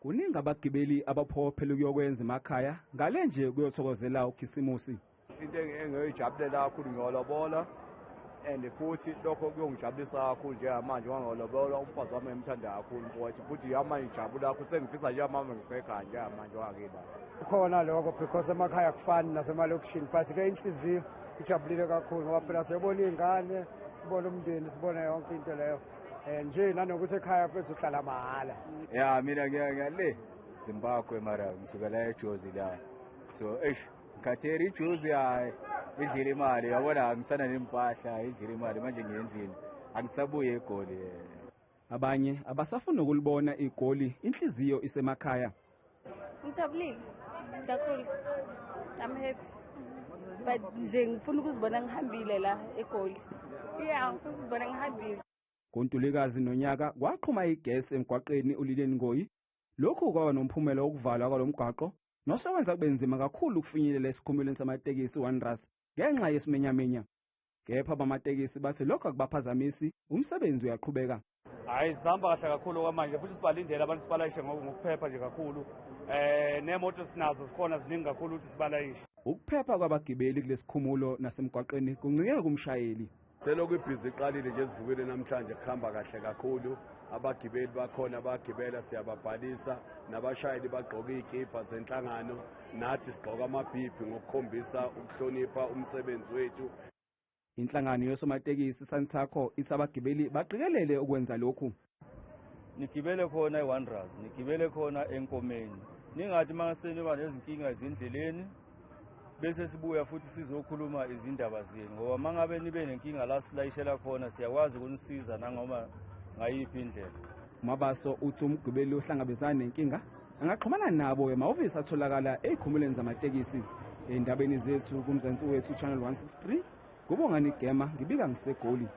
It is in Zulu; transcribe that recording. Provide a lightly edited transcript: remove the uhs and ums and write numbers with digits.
Kuningi abagibeli abaphophela ukuyokwenza emakhaya ngale nje kuyothokozela uKhisimuzi. Into engiyoyijabulela kakhulu ngiyolobola and futhi lokho kuyongijabulisa kakhulu njengamanje wangolobola umfazi wami emthanda kakhulu mfowethu futhi yamanje ngijabula kakhulu sengifisa nje mama ngisekhaya njengamanje wangiba. Khona lokho because emakhaya kufani nasemalokishini but ke inhliziyo ijabulile kakhulu ngoba phela siyabona izingane sibona umndeni sibona yonke into leyo nje nanokuthi ekhaya mfethu uhlala mahala. Ya mina ngiyale Zimbabwe mara ngisuka la eJozi la so ngikhathera iJozi hayi idlile imali yabona angisana nempahla idlile imali manje ngiyenzini angisabuye eGoli. Abanye abasafuna ukulibona iGoli inhliziyo isemakhaya. Ngijabulile kakhulu. I'm happy. But nje ngifuna ukuzibona ngihambile la eGoli. Yeah, ngifuna ukuzibona ngihambile. KuNtulikazi nonyaka kwaqhuma igesi emgwaqeni uLileni Ngoyi. Lokhu kwaba nomphumela wokuvalwa kwalomgwaqo nosewenza kube nzima kakhulu ukufinyelela Ezikhumulweni Zamatekisi Wanderers ngenxa yesimenyamenya. Kepha abamatekisi bathi lokho akubaphazamisi umsebenzi uyaqhubeka. Hayi sihamba kahle kakhulu kwamanje futhi sibalindele abantu sibalayishe ngokuphepha nje kakhulu. Nemoto sinazo sikhona ziningi kakhulu ukuthi sibalayishe. Ukuphepha kwabagibeli kulesikhumulo nasemgwaqeni kuncike kumshayeli. Selokhu ibhizi iqalile nje sivukile namhlanje kuhamba kahle kakhulu. Abagibeli bakhona bagibela siyababhalisa nabashayeli bagqoka izikipa zenhlangano nathi sigqoka amabhiphi ngokukhombisa ukuhlonipha umsebenzi wethu. Inhlangano yosomatekisi Santakho isabagibeli baqikelele ukwenza lokhu. Nigibele khona eWanderers nigibele khona enkomeni ningathi mangaseniba nezinkinga ezindleleni bese sibuya futhi sizokhuluma izindaba zenu ngoba mangabe nibe nenkinga la silayishela khona siyakwazi ukunisiza nangoma ngayiphi indlela. Mabaso uthi umgibeli ohlangabezana nenkinga angaxhumana nabo emahhovisi atholakala Ezikhumulweni Zamatekisi. Endabeni zethu kumzansi wethu channel 163 kubonga nigema ngibika ngisegoli.